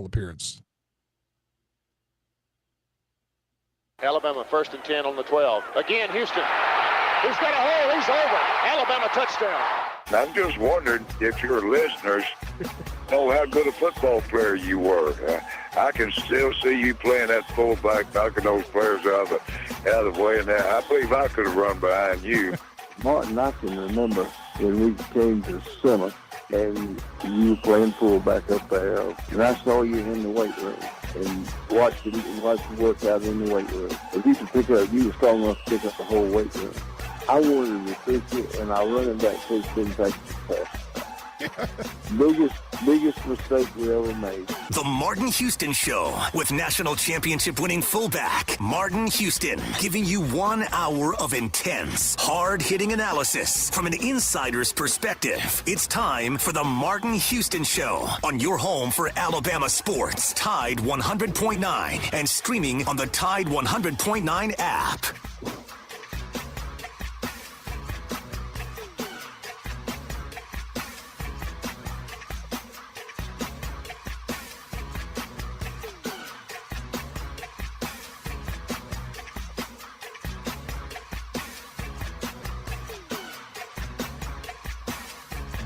full appearance. Alabama 1st and 10 on the 12. Again, Houston. He's got a hole. He's over. Alabama touchdown. I'm just wondering if your listeners know how good a football player you were. I can still see you playing that fullback, knocking those players out of the way. And I believe I could have run behind you. Martin, I can remember when we came to summer and you were playing fullback up there. And I saw you in the weight room and watched you work out in the weight room. If you were strong enough to pick up the whole weight room. I wanted to fix it, and our running back coach didn't take the pass. Biggest mistake we ever made. The Martin Houston Show with national championship winning fullback Martin Houston, giving you 1 hour of intense, hard-hitting analysis from an insider's perspective. It's time for the Martin Houston Show on your home for Alabama sports, Tide 100.9, and streaming on the Tide 100.9 app.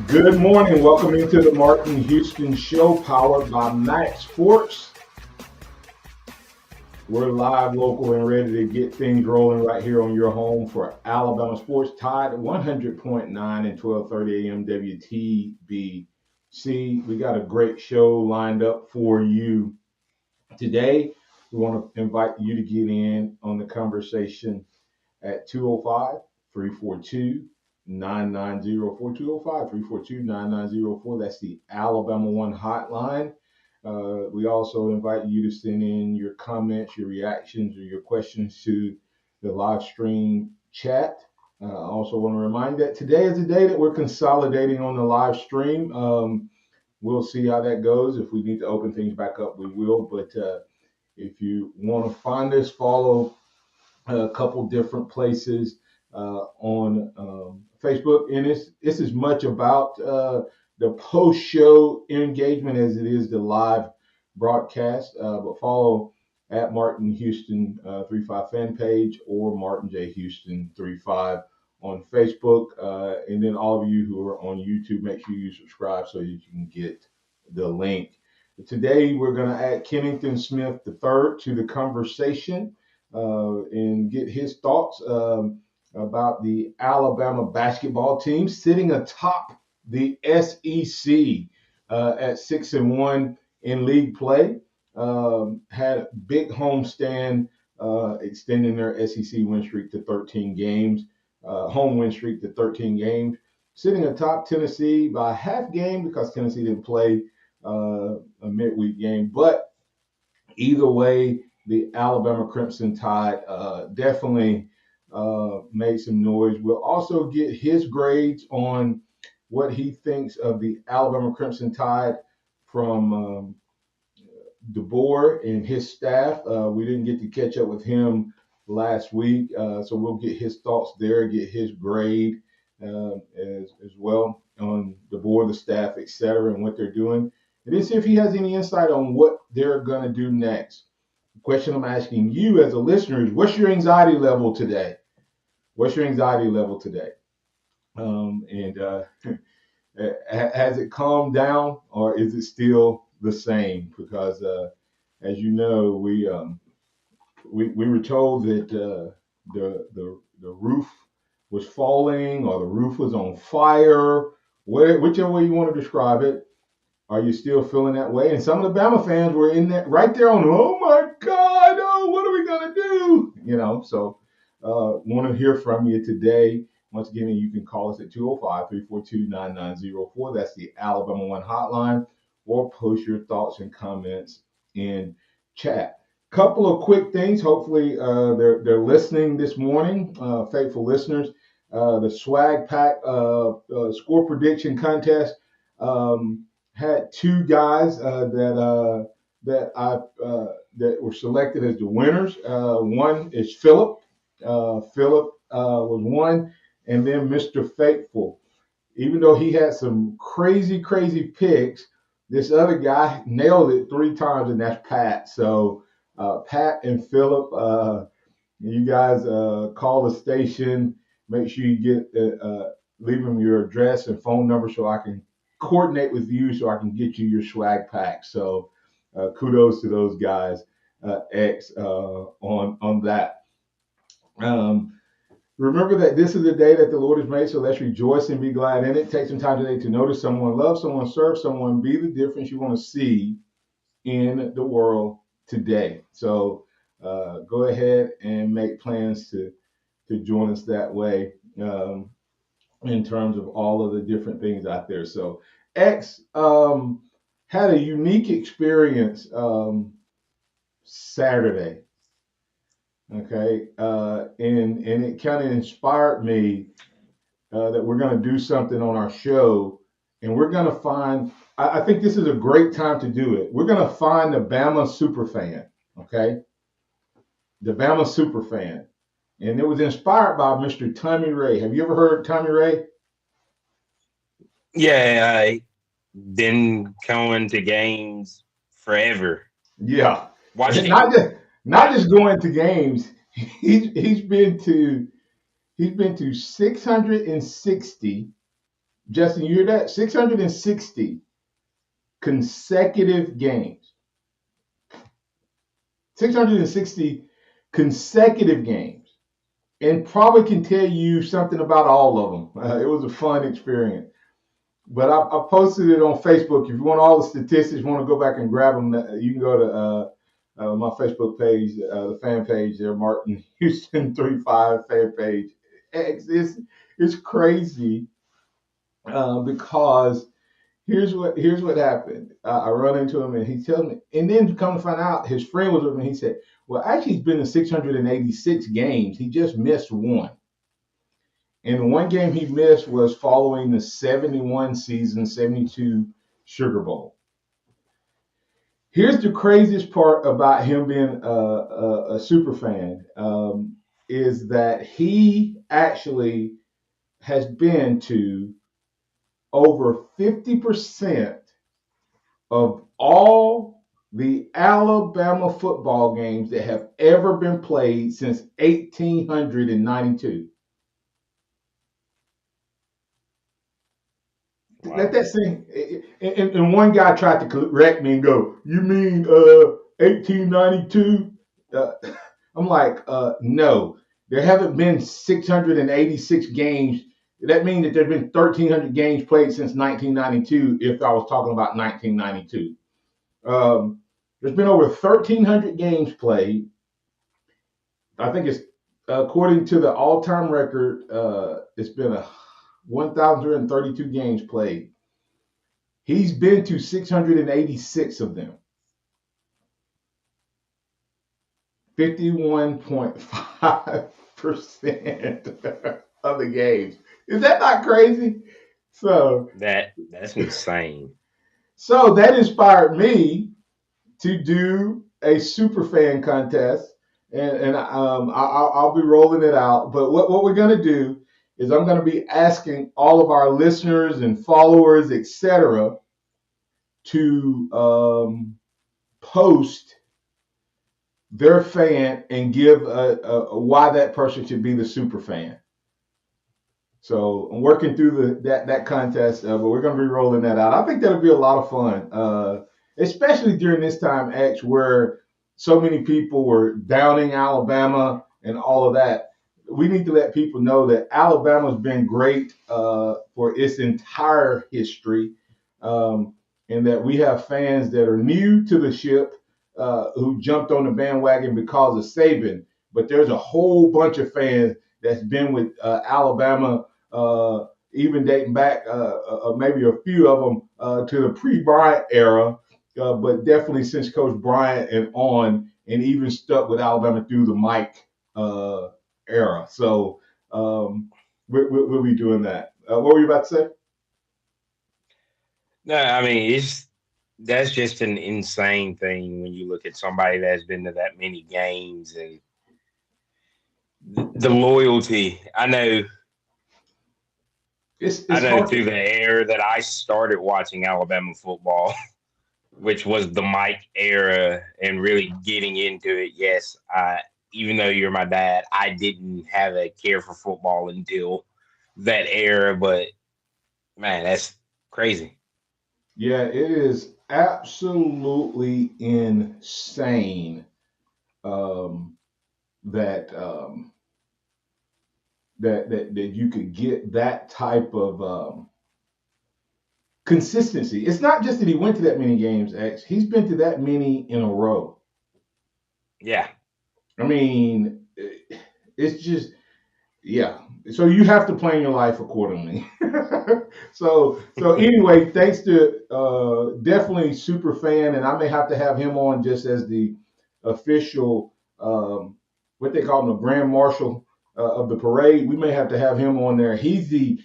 Good morning. Welcome into the Martin Houston Show, powered by MaX Sports. We're live, local, and ready to get things rolling right here on your home for Alabama sports. Tide 100.9 and 12:30 a.m. WTBC. We got a great show lined up for you today. We want to invite you to get in on the conversation at 205-342-9904, 205-342-9904. That's the Alabama One hotline. We also invite you to send in your comments, your reactions, or your questions to the live stream chat. I also want to remind that today is the day that we're consolidating on the live stream. We'll see how that goes. If we need to open things back up, we will. But if you want to find us, follow a couple different places on Facebook, and it's as much about the post-show engagement as it is the live broadcast. But follow at Martin Houston 35 fan page or Martin J Houston 35 on Facebook, and then all of you who are on YouTube, make sure you subscribe so you can get the link. Today we're going to add Kennington Smith III to the conversation and get his thoughts about the Alabama basketball team sitting atop the SEC at 6-1 in league play. Had a big homestand, extending their SEC win streak to 13 games, home win streak to 13 games, sitting atop Tennessee by a half game because Tennessee didn't play a midweek game. But either way, the Alabama Crimson Tide definitely made some noise. We'll also get his grades on what he thinks of the Alabama Crimson Tide from DeBoer and his staff. We didn't get to catch up with him last week, so we'll get his thoughts there, get his grade as well on DeBoer, the staff, etc., and what they're doing. And then see if he has any insight on what they're going to do next. The question I'm asking you as a listener is, what's your anxiety level today? What's your anxiety level today? Has it calmed down, or is it still the same? Because as you know, we were told that the roof was falling, or the roof was on fire, whichever way you want to describe it. Are you still feeling that way? And some of the Bama fans were in that right there on, oh my God, oh, what are we gonna do? So want to hear from you today. Once again, you can call us at 205-342-9904. That's the Alabama One hotline, or post your thoughts and comments in chat. Couple of quick things. Hopefully they're listening this morning, faithful listeners. The swag pack score prediction contest had two guys that were selected as the winners. One is Phillip. Phillip was one, and then Mr. Faithful. Even though he had some crazy picks, This other guy nailed it 3 times, and that's Pat. So Pat and Phillip, you guys call the station. Make sure you leave them your address and phone number so I can coordinate with you so I can get you your swag pack. So kudos to those guys, X, on that. Remember that this is the day that the Lord has made, so let's rejoice and be glad in it. Take some time today to notice someone, love someone, serve someone, be the difference you want to see in the world today. So go ahead and make plans to join us that way in terms of all of the different things out there. So X had a unique experience Saturday. Okay, and it kind of inspired me that we're going to do something on our show, and we're going to find. I think this is a great time to do it. We're going to find the Bama super fan. Okay, the Bama super fan, and it was inspired by Mr. Tommy Ray. Have you ever heard of Tommy Ray? Yeah, I been going to games forever. Yeah, Watching. Not just going to games. He's been to 660. Justin, you hear that? 660 consecutive games. 660 consecutive games. And probably can tell you something about all of them. It was a fun experience. But I posted it on Facebook. If you want all the statistics, want to go back and grab them, you can go to my Facebook page, the fan page there, Martin Houston 35 fan page. It's crazy because here's what happened. I run into him and he tells me, and then come to find out, his friend was with me. He said, "Well, actually, he's been in 686 games. He just missed one." And the one game he missed was following the 71 season, 72 Sugar Bowl. Here's the craziest part about him being a super fan is that he actually has been to over 50% of all the Alabama football games that have ever been played since 1892. Wow. Let that sing. And one guy tried to correct me and go, "You mean 1892?" I'm like, no. There haven't been 686 games. That means that there's been 1,300 games played since 1992, if I was talking about 1992. There's been over 1,300 games played. I think it's, according to the all-time record, it's been 1,032 games played. He's been to 686 of them. 51.5% of the games. Is that not crazy? So that's insane. So that inspired me to do a super fan contest, and I'll be rolling it out. But what we're going to do is I'm going to be asking all of our listeners and followers, etc., to post their fan and give why that person should be the super fan. So I'm working through that contest, but we're going to be rolling that out. I think that'll be a lot of fun, especially during this time, X, where so many people were downing Alabama and all of that. We need to let people know that Alabama's been great for its entire history, and that we have fans that are new to the ship who jumped on the bandwagon because of Saban. But there's a whole bunch of fans that's been with Alabama, even dating back, maybe a few of them to the pre-Bryant era, but definitely since Coach Bryant and on, and even stuck with Alabama through the Mike era. So we'll be doing that. What were you about to say? No, I mean, that's just an insane thing when you look at somebody that's been to that many games and the loyalty. I know It's through the era that I started watching Alabama football, which was the Mike era and really getting into it. Yes, even though you're my dad, I didn't have a care for football until that era. But man, that's crazy. Yeah, it is absolutely insane that that you could get that type of consistency. It's not just that he went to that many games, X. He's been to that many in a row. Yeah. I mean, it's just, yeah. So you have to plan your life accordingly. so anyway, thanks to definitely super fan, and I may have to have him on just as the official what they call him, the grand marshal of the parade. We may have to have him on there. He's the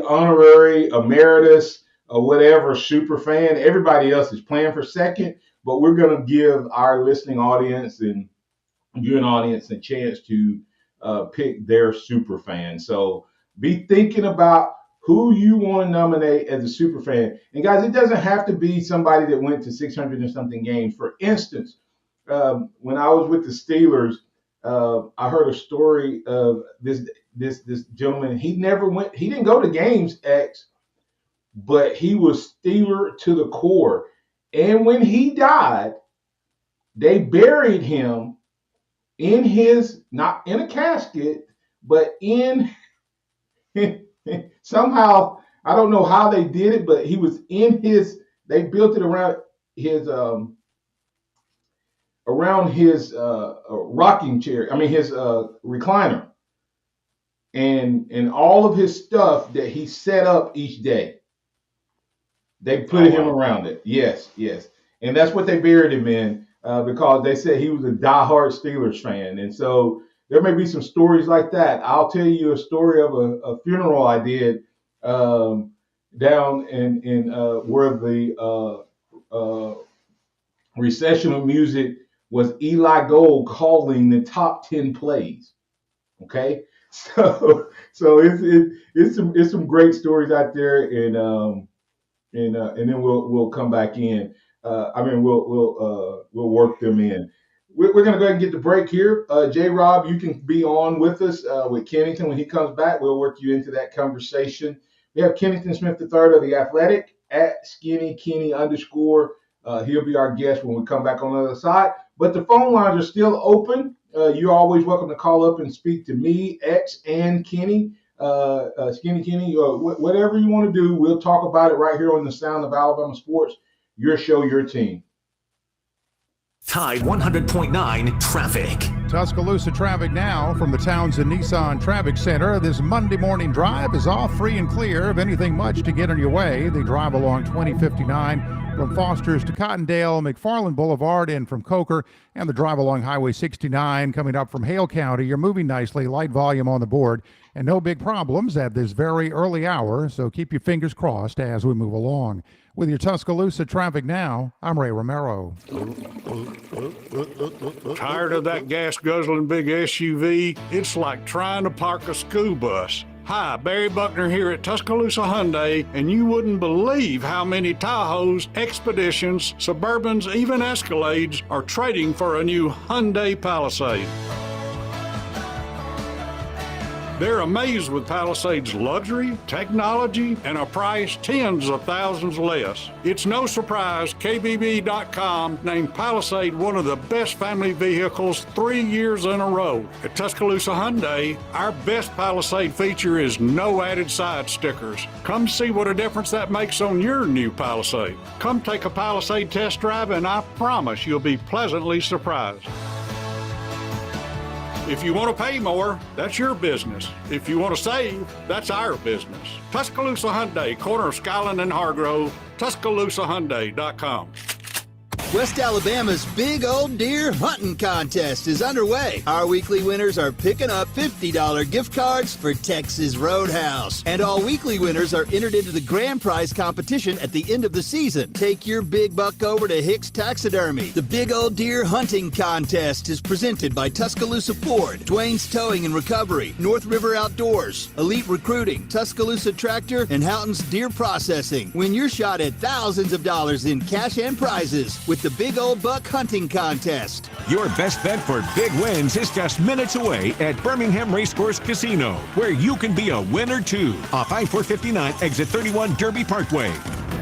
honorary emeritus or whatever super fan. Everybody else is playing for second, but we're gonna give our listening audience and viewing audience a chance to pick their super fan. So be thinking about who you want to nominate as a super fan. And guys, it doesn't have to be somebody that went to 600 and something games. For instance, when I was with the Steelers, I heard a story of this gentleman. He didn't go to games, X, but he was Steeler to the core. And when he died, they buried him in his, not in a casket, but in somehow, I don't know how they did it, but he was in his, they built it around his rocking chair, his recliner, and all of his stuff that he set up each day. They put him around it. Yes. And that's what they buried him in. Because they said he was a diehard Steelers fan. And so there may be some stories like that. I'll tell you a story of a funeral I did down in where the recession of music was Eli Gold calling the top 10 plays. Okay. So it's some great stories out there, and then we'll come back in. We'll work them in. We're going to go ahead and get the break here. J. Rob, you can be on with us with Kennington when he comes back. We'll work you into that conversation. We have Kennington Smith III of The Athletic at Skinny Kenny _. He'll be our guest when we come back on the other side. But the phone lines are still open. You're always welcome to call up and speak to me, X, and Kenny. Skinny Kenny, whatever you want to do, we'll talk about it right here on the Sound of Alabama Sports. Your show, your team. Tide 100.9 traffic. Tuscaloosa traffic now from the Townsend Nissan Traffic Center. This Monday morning drive is all free and clear of anything much to get on your way. The drive along 2059 from Foster's to Cottondale, McFarland Boulevard, and from Coker, and the drive along Highway 69 coming up from Hale County. You're moving nicely, light volume on the board, and no big problems at this very early hour, so keep your fingers crossed as we move along. With your Tuscaloosa traffic now, I'm Ray Romero. Tired of that gas-guzzling big SUV? It's like trying to park a school bus. Hi, Barry Buckner here at Tuscaloosa Hyundai, and you wouldn't believe how many Tahoes, Expeditions, Suburbans, even Escalades are trading for a new Hyundai Palisade. They're amazed with Palisade's luxury, technology, and a price tens of thousands less. It's no surprise KBB.com named Palisade one of the best family vehicles 3 years in a row. At Tuscaloosa Hyundai, our best Palisade feature is no added side stickers. Come see what a difference that makes on your new Palisade. Come take a Palisade test drive, and I promise you'll be pleasantly surprised. If you want to pay more, that's your business. If you want to save, that's our business. Tuscaloosa Hyundai, corner of Skyland and Hargrove, TuscaloosaHyundai.com. West Alabama's Big Old Deer Hunting Contest is underway. Our weekly winners are picking up $50 gift cards for Texas Roadhouse. And all weekly winners are entered into the grand prize competition at the end of the season. Take your big buck over to Hicks Taxidermy. The Big Old Deer Hunting Contest is presented by Tuscaloosa Ford, Dwayne's Towing and Recovery, North River Outdoors, Elite Recruiting, Tuscaloosa Tractor, and Houghton's Deer Processing. Win your shot at thousands of dollars in cash and prizes with the Big Old Buck Hunting Contest. Your best bet for big wins is just minutes away at Birmingham Racecourse Casino, where you can be a winner too. Off I-459, exit 31 Derby Parkway.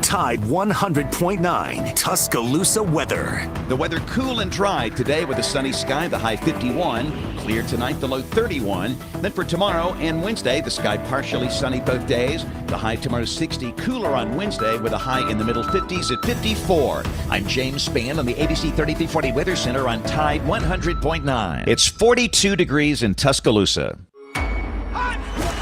Tide 100.9 Tuscaloosa weather. The weather cool and dry today with a sunny sky, the high 51. Clear tonight, the low 31. Then for tomorrow and Wednesday, the sky partially sunny both days. The high tomorrow 60. Cooler on Wednesday with a high in the middle 50s at 54. I'm James Spann on the ABC 3340 Weather Center on Tide 100.9. It's 42 degrees in Tuscaloosa.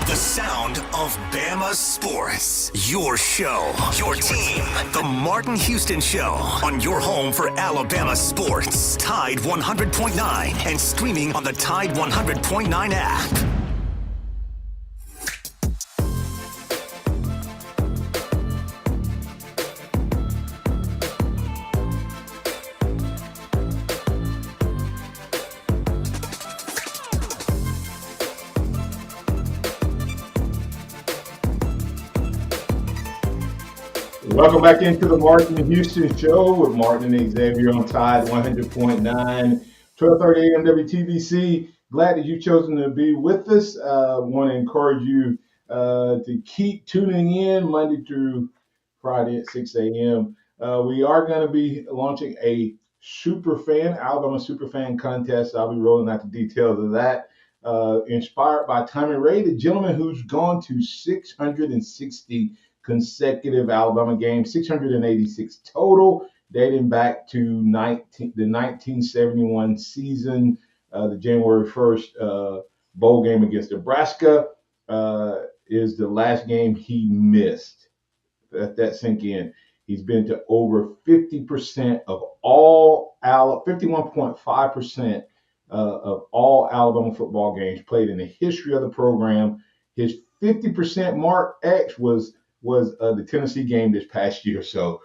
The sound of Bama sports. Your show, your team. The Martin Houston Show on your home for Alabama sports. Tide 100.9 and streaming on the Tide 100.9 app. Welcome back into the Martin Houston Show with Martin and Xavier on Tide 100.9, 12:30 a.m. WTBC. Glad that you've chosen to be with us. Want to encourage you to keep tuning in Monday through Friday at 6 a.m. We are going to be launching a Alabama Superfan contest. I'll be rolling out the details of that. Inspired by Tommy Ray, the gentleman who's gone to 660 consecutive Alabama games, 686 total, dating back to the 1971 season, the January 1st bowl game against Nebraska is the last game he missed. Let that sink in. He's been to over 50% of all 51.5% of all Alabama football games played in the history of the program. His 50% mark X was the Tennessee game this past year. So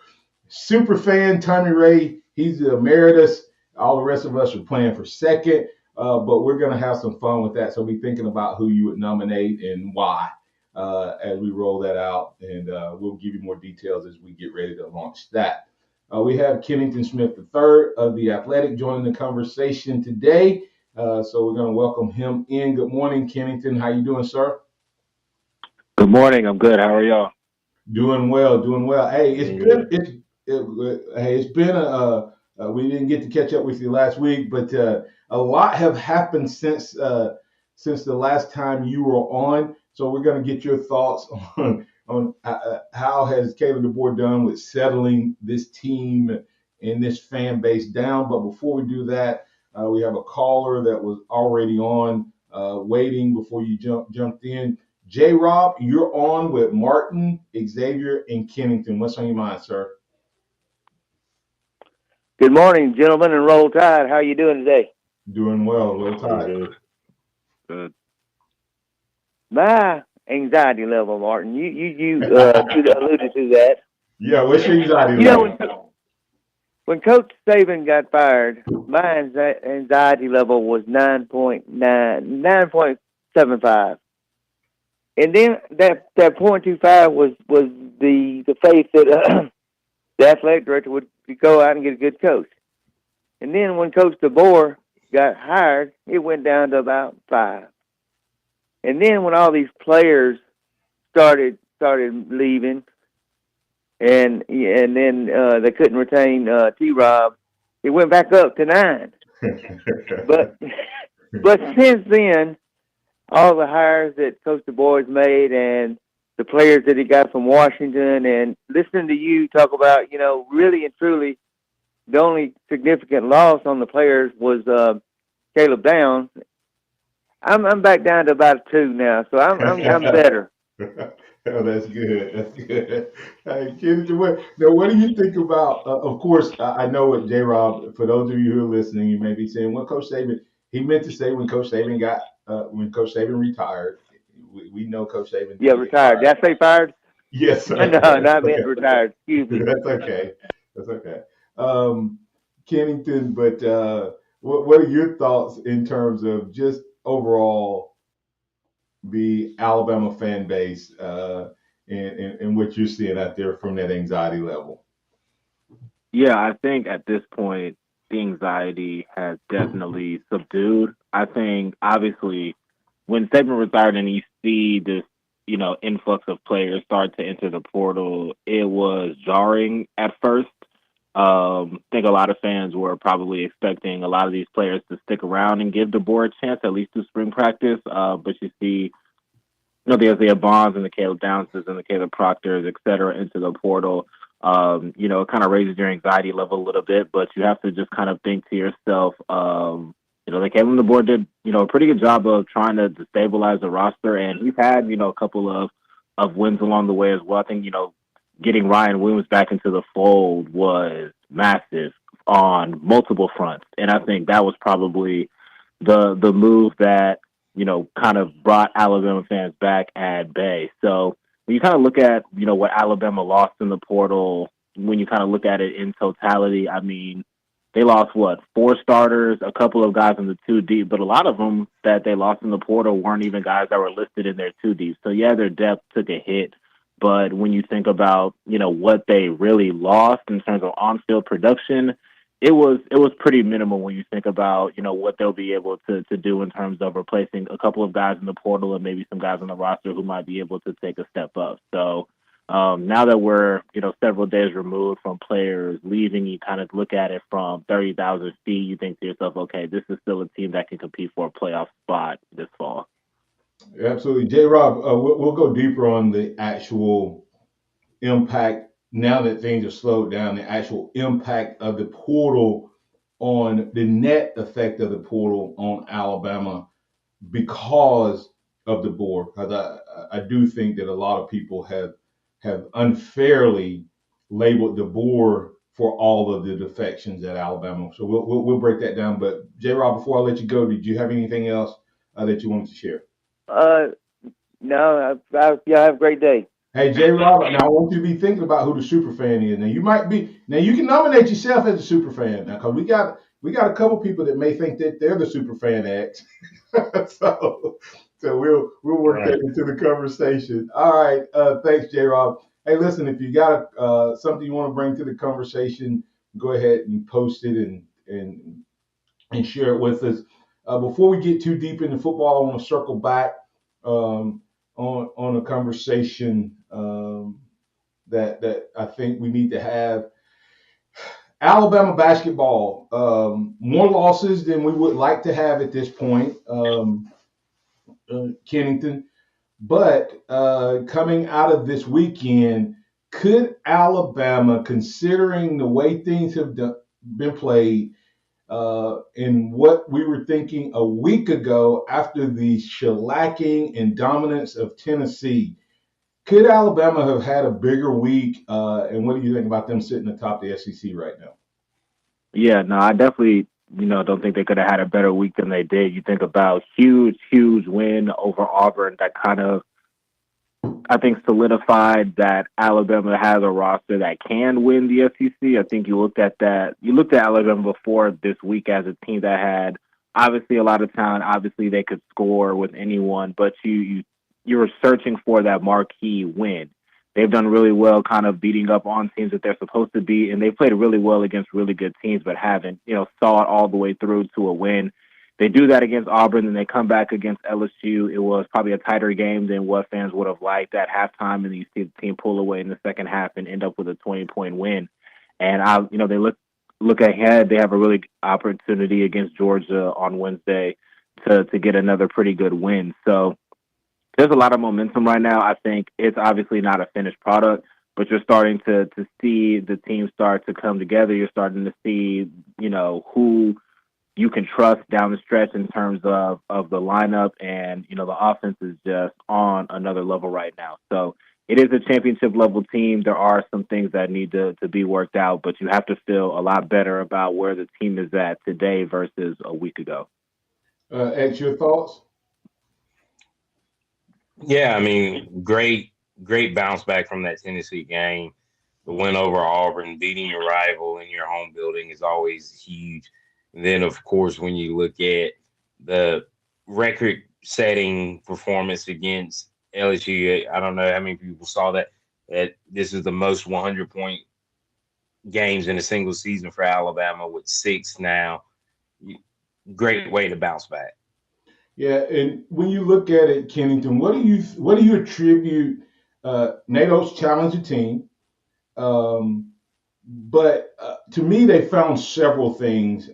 super fan, Tommy Ray, he's the emeritus. All the rest of us are playing for second, but we're going to have some fun with that. So be thinking about who you would nominate and why as we roll that out. And we'll give you more details as we get ready to launch that. We have Kennington Smith III of The Athletic joining the conversation today. So we're going to welcome him in. Good morning, Kennington. How you doing, sir? Good morning. I'm good. How are y'all? Doing well. Hey, it's been we didn't get to catch up with you last week, but a lot have happened since the last time you were on. So we're going to get your thoughts on how has Caleb DeBoer done with settling this team and this fan base down. But before we do that, we have a caller that was already on waiting before you jumped in. J-Rob, you're on with Martin, Xavier, and Kennington. What's on your mind, sir? Good morning, gentlemen, and Roll Tide. How are you doing today? Doing well. Roll Tide. Good. My anxiety level, Martin. You alluded to that. Yeah, what's your anxiety level? When Coach Saban got fired, my anxiety level was 9.75. And then that 0.25 was the faith that the athletic director would go out and get a good coach. And then when Coach DeBoer got hired, it went down to about 5. And then when all these players started leaving, and then they couldn't retain T-Rob, it went back up to 9. but since then, all the hires that Coach DeBoer has made and the players that he got from Washington, and listening to you talk about, really and truly, the only significant loss on the players was Caleb Downs. I'm back down to about 2 now, so I'm better. Oh, that's good. That's good. Hey, Kennedy, what do you think about? Of course, I know what J. Rob. For those of you who are listening, you may be saying, "Well, Coach Saban." He meant to say when Coach Saban retired. We know Coach Saban Yeah, didn't get retired. fired. Did I say fired? Yes, No, sir. no, I meant retired. Excuse me. That's okay. That's okay. Um, Kennington, but what are your thoughts in terms of just overall the Alabama fan base and what you're seeing out there from that anxiety level? Yeah, I think at this point, the anxiety has definitely subdued. I think, obviously, when Saban retired and you see this, influx of players start to enter the portal, it was jarring at first. I think a lot of fans were probably expecting a lot of these players to stick around and give DeBoer a chance, at least to spring practice. But you see, the Isaiah Bonds and the Caleb Downses and the Caleb Proctors, et cetera, into the portal. It kind of raises your anxiety level a little bit, but you have to just kind of think to yourself, the Caleb and the board did, a pretty good job of trying to stabilize the roster, and he's had, a couple of wins along the way as well. I think, getting Ryan Williams back into the fold was massive on multiple fronts, and I think that was probably the move that kind of brought Alabama fans back at bay. So when you kind of look at, what Alabama lost in the portal, when you kind of look at it in totality, I mean, they lost, 4 starters, a couple of guys in the 2 deep, but a lot of them that they lost in the portal weren't even guys that were listed in their 2 deep. So, yeah, their depth took a hit. But when you think about, what they really lost in terms of on-field production, it was pretty minimal when you think about, what they'll be able to do in terms of replacing a couple of guys in the portal and maybe some guys on the roster who might be able to take a step up. So now that we're, several days removed from players leaving, you kind of look at it from 30,000 feet. You think to yourself, okay, this is still a team that can compete for a playoff spot this fall. Absolutely. J. Rob, we'll go deeper on the actual impact now that things are slowed down, the actual impact of the portal on the net effect of the portal on Alabama because of DeBoer. Because I do think that a lot of people have unfairly labeled DeBoer for all of the defections at Alabama. So we'll break that down. But J. Rob, before I let you go, did you have anything else that you wanted to share? No, y'all have a great day. Hey, J. Rob, now I want you to be thinking about who the super fan is. Now you can nominate yourself as a super fan now, because we got a couple people that may think that they're the super fan X. so we'll work that into the conversation. All right, thanks, J. Rob. Hey, listen, if you got something you want to bring to the conversation, go ahead and post it and share it with us. Before we get too deep into football, I want to circle back on a conversation that I think we need to have. Alabama basketball, more losses than we would like to have at this point, Kennington. But coming out of this weekend, could Alabama, considering the way things have been played, in what we were thinking a week ago after the shellacking and dominance of Tennessee, could Alabama have had a bigger week? And what do you think about them sitting atop the SEC right now? Yeah, no, I definitely, don't think they could have had a better week than they did. You think about huge win over Auburn that kind of, I think, solidified that Alabama has a roster that can win the SEC. I think you looked at that. You looked at Alabama before this week as a team that had obviously a lot of talent. Obviously, they could score with anyone, but you were searching for that marquee win. They've done really well kind of beating up on teams that they're supposed to beat, and they played really well against really good teams, but haven't, saw it all the way through to a win. They do that against Auburn, and they come back against LSU. It was probably a tighter game than what fans would have liked at halftime, and you see the team pull away in the second half and end up with a 20-point win. And they look ahead. They have a really good opportunity against Georgia on Wednesday to get another pretty good win. So there's a lot of momentum right now. I think it's obviously not a finished product, but you're starting to see the team start to come together. You're starting to see, who you can trust down the stretch in terms of the lineup, and, the offense is just on another level right now. So it is a championship level team. There are some things that need to be worked out, but you have to feel a lot better about where the team is at today versus a week ago. X, your thoughts? Yeah, I mean, great bounce back from that Tennessee game. The win over Auburn, beating your rival in your home building is always huge. And then, of course, when you look at the record-setting performance against LSU, I don't know how many people saw that this is the most 100-point games in a single season for Alabama with 6 now. Great way to bounce back. Yeah, and when you look at it, Kennington, what do you attribute? NATO's challenged the team, but to me, they found several things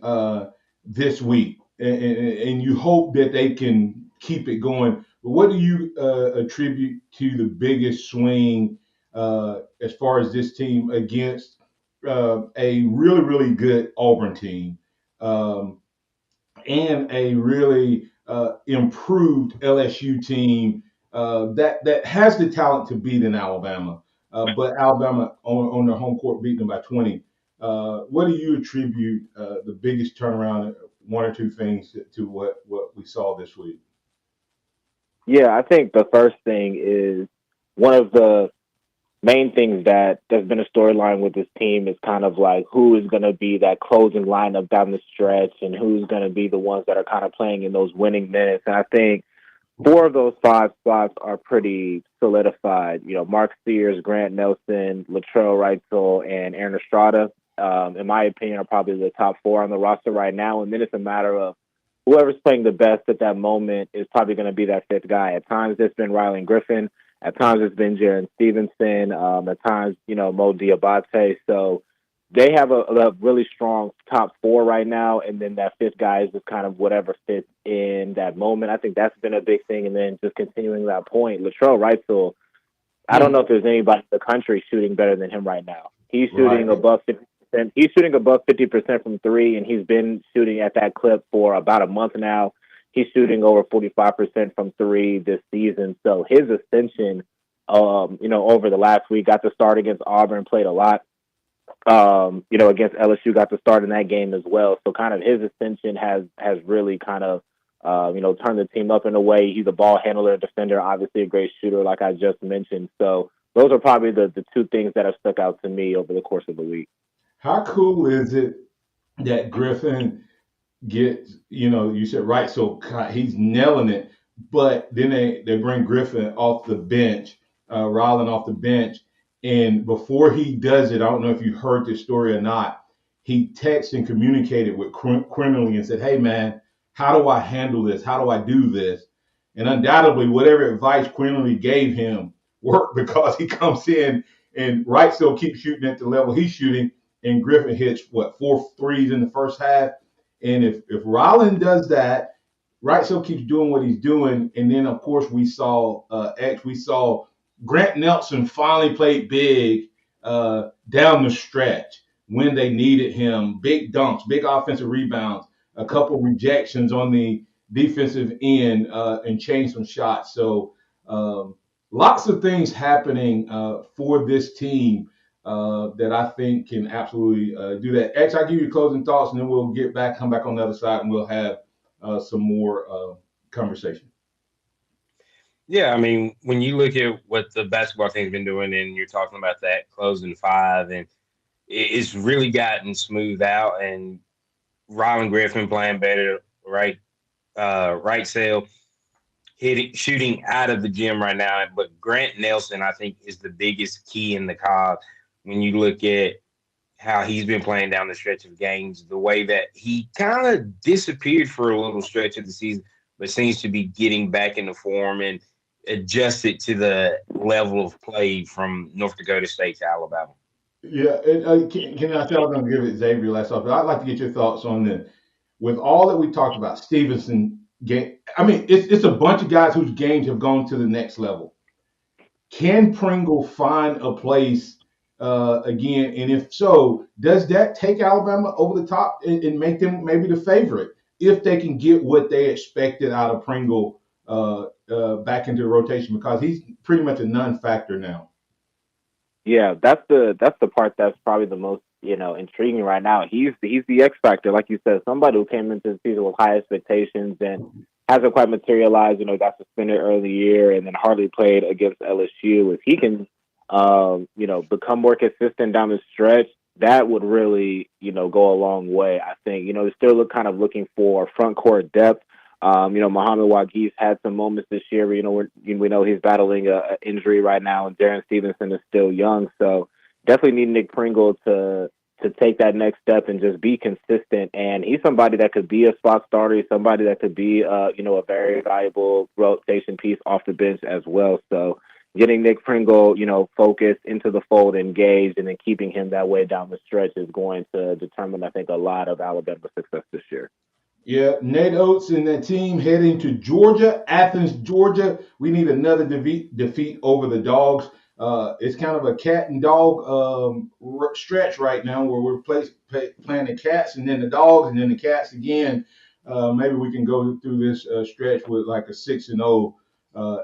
this week, and you hope that they can keep it going. But what do you attribute to the biggest swing as far as this team against a really, really good Auburn team? And a really improved LSU team that has the talent to beat in Alabama. But Alabama on their home court beating them by 20. What do you attribute the biggest turnaround, one or two things to what we saw this week? Yeah, I think the first thing is one of the main things that's been a storyline with this team is kind of like who is going to be that closing lineup down the stretch and who's going to be the ones that are kind of playing in those winning minutes. And I think 4 of those 5 spots are pretty solidified. You know, Mark Sears, Grant Nelson, Latrell Wrightsell, and Aaron Estrada, in my opinion, are probably the top 4 on the roster right now. And then it's a matter of whoever's playing the best at that moment is probably going to be that 5th guy. At times it's been Rylan Griffin. At times it's been Jaron Stevenson. At times, Mo Diabate. So they have a really strong top 4 right now. And then that 5th guy is just kind of whatever fits in that moment. I think that's been a big thing. And then just continuing that point, Latrell Wrightsell, I don't know if there's anybody in the country shooting better than him right now. He's shooting above 50%. He's shooting above 50% from 3, and he's been shooting at that clip for about a month now. He's shooting over 45% from 3 this season. So his ascension, over the last week, got to start against Auburn, played a lot, against LSU, got to start in that game as well. So kind of his ascension has really kind of, turned the team up in a way. He's a ball handler, defender, obviously a great shooter, like I just mentioned. So those are probably the 2 things that have stuck out to me over the course of the week. How cool is it that Griffin gets, you said right, so he's nailing it, but then they bring Griffin off the bench, Rylan off the bench, and before he does it, I don't know if you heard this story or not, he texted and communicated with Quinterly and said, hey man, how do I handle this? How do I do this? And undoubtedly, whatever advice Quinterly gave him worked because he comes in and Wright still keeps shooting at the level he's shooting, and Griffin hits, 4 threes in the first half. And if Rylan does that, Wright still keeps doing what he's doing. And then, of course, we saw Grant Nelson finally played big down the stretch when they needed him. Big dunks, big offensive rebounds, a couple rejections on the defensive end and changed some shots. So lots of things happening for this team that I think can absolutely do that. X, I'll give you closing thoughts, and then we'll come back on the other side, and we'll have some more conversation. Yeah, I mean, when you look at what the basketball team's been doing, and you're talking about that closing 5, and it's really gotten smooth out, and Rylan Griffin playing better, right? Wrightsell shooting out of the gym right now, but Grant Nelson, I think, is the biggest key in the cog. When you look at how he's been playing down the stretch of games, the way that he kind of disappeared for a little stretch of the season, but seems to be getting back into form and adjusted to the level of play from North Dakota State to Alabama. Yeah, and can I tell I'm going to give it Xavier last off, but I'd like to get your thoughts on this. With all that we talked about, Stevenson game, I mean, it's a bunch of guys whose games have gone to the next level. Can Pringle find a place again? And if so, does that take Alabama over the top and make them maybe the favorite if they can get what they expected out of Pringle back into the rotation because he's pretty much a non-factor now. Yeah, that's the part that's probably the most, intriguing right now. He's the X factor, like you said, somebody who came into the season with high expectations and hasn't quite materialized. Got suspended early year and then hardly played against LSU. If he can, become more consistent down the stretch, that would really, go a long way. I think, they're still kind of looking for front court depth. Muhammad Wagui's had some moments this year. We know he's battling an injury right now, and Darren Stevenson is still young. So definitely need Nick Pringle to take that next step and just be consistent. And he's somebody that could be a spot starter. He's somebody that could be, a very valuable rotation piece off the bench as well. So getting Nick Pringle, focused into the fold, engaged, and then keeping him that way down the stretch is going to determine, I think, a lot of Alabama's success this year. Yeah, Nate Oates and that team heading to Georgia, Athens, Georgia. We need another defeat over the Dogs. It's kind of a cat and dog stretch right now where we're playing the Cats and then the Dogs and then the Cats again. Maybe we can go through this stretch with like a 6-0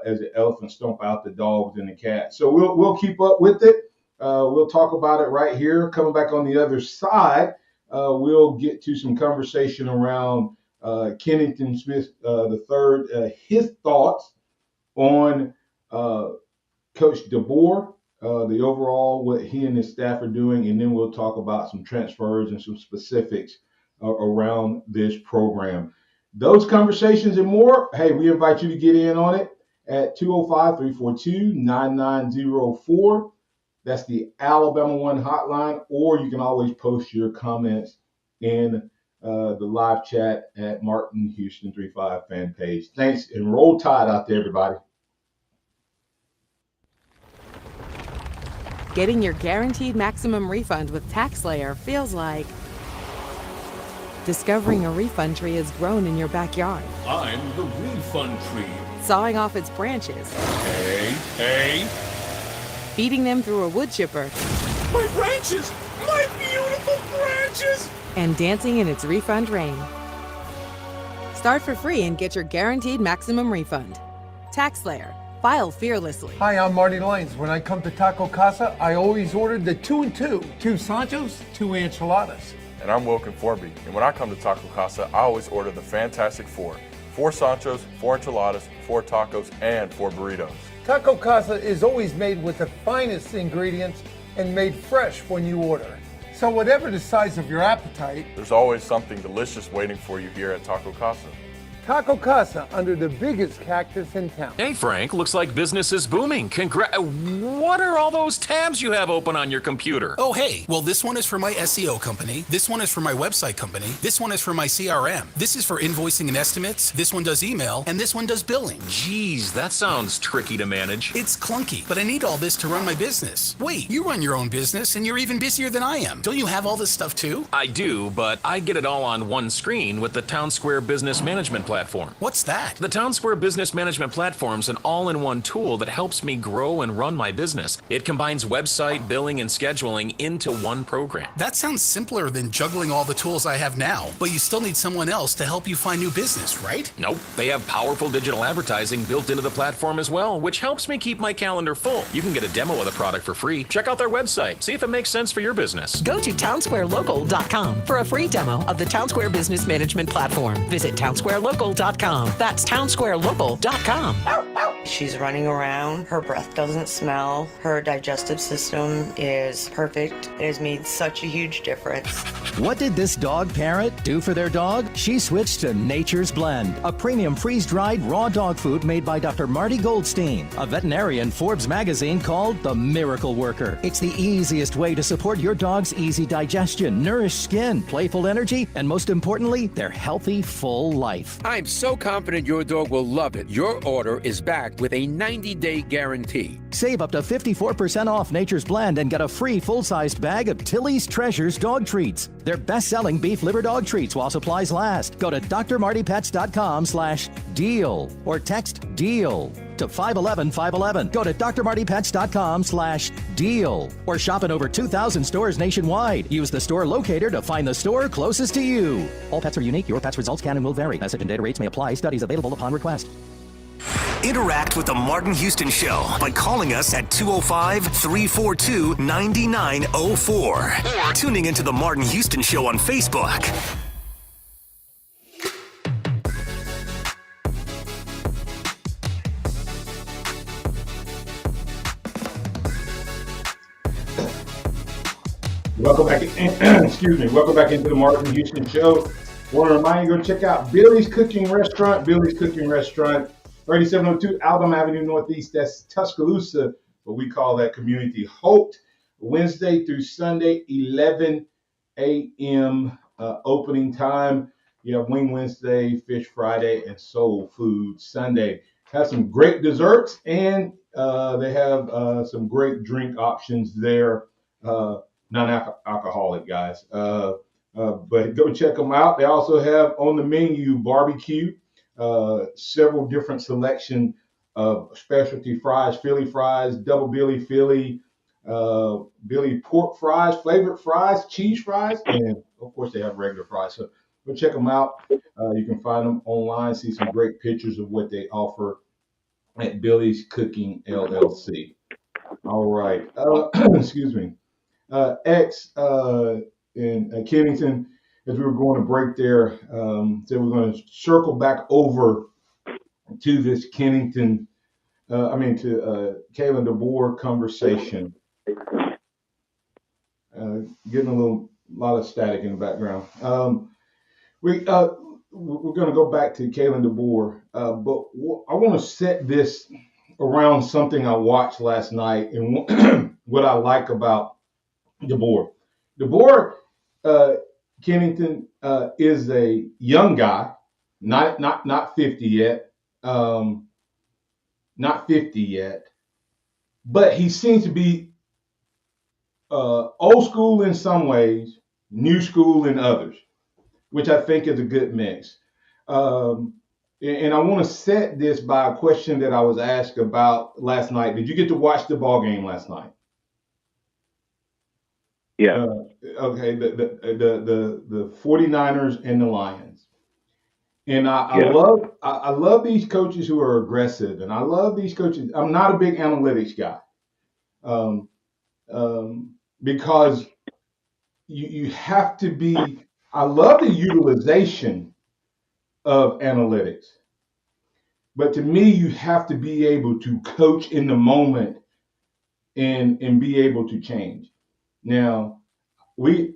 as the Elephants stomp out the Dogs and the Cats. So we'll keep up with it. We'll talk about it right here. Coming back on the other side. We'll get to some conversation around Kennington Smith III, his thoughts on Coach DeBoer, the overall, what he and his staff are doing, and then we'll talk about some transfers and some specifics around this program. Those conversations and more, hey, we invite you to get in on it at 205-342-9904. That's the Alabama One hotline, or you can always post your comments in the live chat at Martin Houston 35 fan page. Thanks, and roll tide out there, everybody. Getting your guaranteed maximum refund with TaxSlayer feels like discovering a refund tree has grown in your backyard. I'm the refund tree. Sawing off its branches. Hey. Feeding them through a wood chipper. My branches! My beautiful branches! And dancing in its refund rain. Start for free and get your guaranteed maximum refund. TaxSlayer. File fearlessly. Hi, I'm Marty Lyons. When I come to Taco Casa, I always order the 2 and 2. 2 Sanchos, 2 enchiladas. And I'm Wilkin Forby. And when I come to Taco Casa, I always order the Fantastic Four. 4 Sanchos, 4 enchiladas, 4 tacos, and 4 burritos. Taco Casa is always made with the finest ingredients and made fresh when you order. So whatever the size of your appetite, there's always something delicious waiting for you here at Taco Casa. Taco Casa, under the biggest cactus in town. Hey, Frank, looks like business is booming. What are all those tabs you have open on your computer? Oh, hey, well, this one is for my SEO company. This one is for my website company. This one is for my CRM. This is for invoicing and estimates. This one does email, and this one does billing. Geez, that sounds tricky to manage. It's clunky, but I need all this to run my business. Wait, you run your own business, and you're even busier than I am. Don't you have all this stuff, too? I do, but I get it all on one screen with the Town Square Business Management Platform. What's that? The Town Square Business Management Platform's an all-in-one tool that helps me grow and run my business. It combines website, billing, and scheduling into one program. That sounds simpler than juggling all the tools I have now, but you still need someone else to help you find new business, right? Nope. They have powerful digital advertising built into the platform as well, which helps me keep my calendar full. You can get a demo of the product for free. Check out their website. See if it makes sense for your business. Go to townsquarelocal.com for a free demo of the Town Square Business Management Platform. Visit townsquarelocal.com. That's townsquarelocal.com. She's running around. Her breath doesn't smell. Her digestive system is perfect. It has made such a huge difference. What did this dog parent do for their dog? She switched to Nature's Blend, a premium freeze-dried raw dog food made by Dr. Marty Goldstein, a veterinarian Forbes magazine called the Miracle Worker. It's the easiest way to support your dog's easy digestion, nourished skin, playful energy, and most importantly, their healthy, full life. I'm so confident your dog will love it. Your order is back with a 90-day guarantee. Save up to 54% off Nature's Blend and get a free full-sized bag of Tilly's Treasures dog treats. They're best-selling beef liver dog treats while supplies last. Go to drmartypets.com/deal or text DEAL to 511-511. Go to drmartypets.com/deal or shop in over 2,000 stores nationwide. Use the store locator to find the store closest to you. All pets are unique. Your pet's results can and will vary. Message and data rates may apply. Studies available upon request. Interact with the Martin Houston Show by calling us at 205-342-9904 or tuning into the Martin Houston Show on Facebook. Welcome back. Excuse me. Welcome back into the Martin Houston Show. Want to remind you, go check out Billy's Cooking Restaurant. Billy's Cooking Restaurant, 3702 Alabama Avenue Northeast. That's Tuscaloosa, but we call that Community Holt. Wednesday through Sunday, 11 a.m. Opening time. You have Wing Wednesday, Fish Friday, and Soul Food Sunday. Have some great desserts, and they have some great drink options there. Non-alcoholic, guys. But go check them out. They also have on the menu barbecue, several different selection of specialty fries, Philly fries, double Billy Philly, Billy pork fries, flavored fries, cheese fries, and of course they have regular fries. So go check them out. You can find them online, see some great pictures of what they offer at Billy's Cooking LLC. All right. Excuse me. X in Kennington, as we were going to break there, said we're going to circle back over to this Kennington, to Kayla DeBoer conversation. Getting a lot of static in the background. We're going to go back to Kayla DeBoer, but I want to set this around something I watched last night and what I like about DeBoer. DeBoer, Kennington, is a young guy, not 50 yet, but he seems to be old school in some ways, new school in others, which I think is a good mix. And I want to set this by a question that I was asked about last night. Did you get to watch the ball game last night? Yeah. Okay. The 49ers and the Lions. And I love these coaches who are aggressive, and I love these coaches. I'm not a big analytics guy, because you have to be. I love the utilization of analytics, but to me, you have to be able to coach in the moment and be able to change. Now,